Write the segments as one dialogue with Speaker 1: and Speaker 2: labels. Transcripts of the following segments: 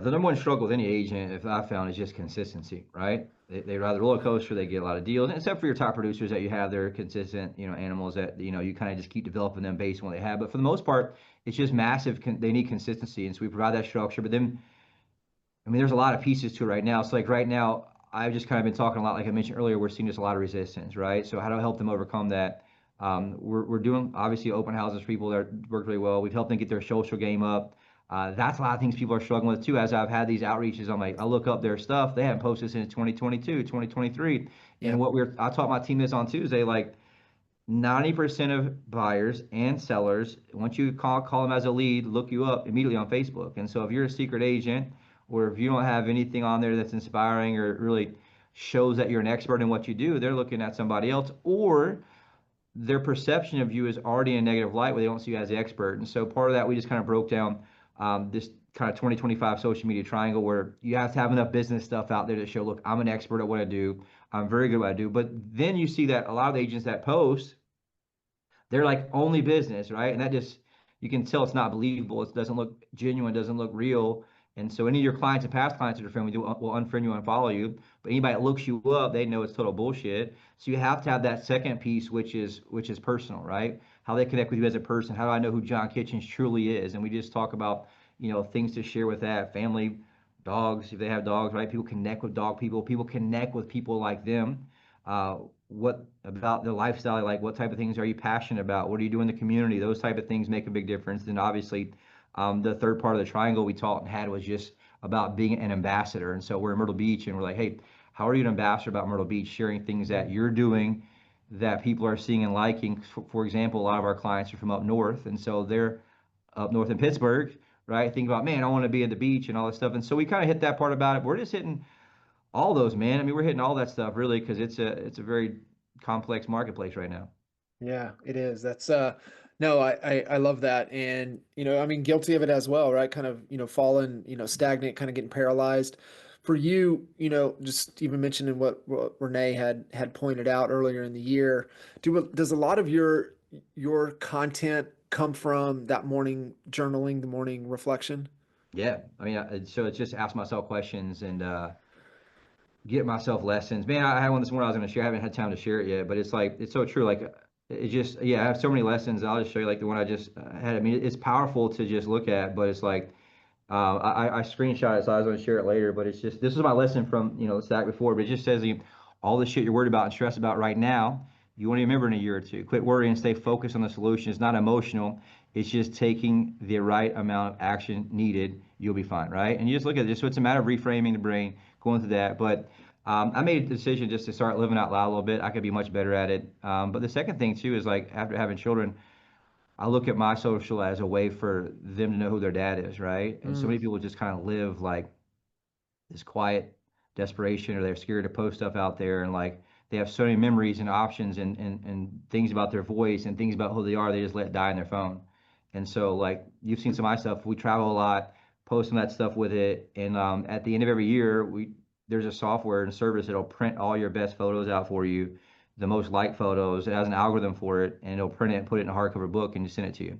Speaker 1: The number one struggle with any agent, if I found, is just consistency, right? They ride the roller coaster, they get a lot of deals, and except for your top producers that you have, they're consistent, animals that, you kind of just keep developing them based on what they have. But for the most part, it's just massive. They need consistency. And so we provide that structure. But then, I mean, there's a lot of pieces to it right now. So like right now, I've just kind of been talking a lot, like I mentioned earlier, we're seeing just a lot of resistance, right? So how do I help them overcome that? We're doing obviously open houses for people that work really well. We've helped them get their social game up. That's a lot of things people are struggling with too. As I've had these outreaches, I'm like, I look up their stuff. They haven't posted since 2022, 2023. And
Speaker 2: Yep.
Speaker 1: I taught my team this on Tuesday, like 90% of buyers and sellers, once you call them as a lead, look you up immediately on Facebook. And so if you're a secret agent, or if you don't have anything on there that's inspiring or really shows that you're an expert in what you do, they're looking at somebody else, or their perception of you is already in a negative light where they don't see you as the expert. And so part of that, we just kind of broke down this kind of 2025 social media triangle where you have to have enough business stuff out there to show, look, I'm an expert at what I do. I'm very good at what I do. But then you see that a lot of the agents that post, they're like only business, right? And that just, you can tell it's not believable. It doesn't look genuine, doesn't look real. And so any of your clients and past clients that are friendly will unfriend you and unfollow you. But anybody that looks you up, they know it's total bullshit. So you have to have that second piece, which is personal, right? How they connect with you as a person. How do I know who John Kitchens truly is? And we just talk about, things to share with that family, dogs, if they have dogs, right? People connect with dog people. People connect with people like them. What about the lifestyle, like what type of things are you passionate about, what do you do in the community, those type of things make a big difference. Then obviously the third part of the triangle we taught and had was just about being an ambassador. And so we're in Myrtle Beach and we're like, hey, how are you an ambassador about Myrtle Beach, sharing things that you're doing that people are seeing and liking. For example, a lot of our clients are from up north, and so they're up north in Pittsburgh, right? Think about, man, I want to be at the beach and all this stuff. And so we kind of hit that part about it. We're just hitting all those, man. I mean, we're hitting all that stuff really because it's a very complex marketplace right now.
Speaker 2: Yeah, it is. That's no, I love that. And, I mean, guilty of it as well, right? Kind of, fallen, stagnant, kind of getting paralyzed. For you, just even mentioning what Renee had pointed out earlier in the year, does a lot of your content come from that morning journaling, the morning reflection?
Speaker 1: Yeah, I mean, so it's just ask myself questions and get myself lessons. Man, I had one this morning I was going to share. I haven't had time to share it yet, but it's like it's so true. Like it just, yeah, I have so many lessons. I'll just show you like the one I just had. I mean, it's powerful to just look at, but it's like I screenshot it, so I was going to share it later. But it's just this is my lesson from the stack before. But it just says all the shit you're worried about and stressed about right now, you want to remember in a year or two. Quit worrying and stay focused on the solution. It's not emotional. It's just taking the right amount of action needed. You'll be fine, right? And you just look at it. So it's a matter of reframing the brain, going through that. But I made a decision just to start living out loud a little bit. I could be much better at it. But the second thing too is like after having children, I look at my social as a way for them to know who their dad is, right? And so
Speaker 2: Mm,
Speaker 1: many people just kind of live like this quiet desperation, or they're scared to post stuff out there, and like they have so many memories and options and things about their voice and things about who they are, they just let it die in their phone. And so like you've seen some of my stuff, we travel a lot, post some of that stuff with it, and at the end of every year, we there's a software and service that'll print all your best photos out for you, the most liked photos. It has an algorithm for it, and it'll print it and put it in a hardcover book and just send it to you.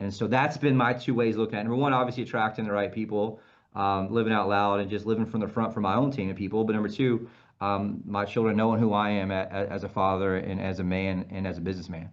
Speaker 1: And so that's been my two ways looking at it. Number one, obviously attracting the right people, living out loud and just living from the front for my own team of people. But number two, my children knowing who I am as a father and as a man and as a businessman.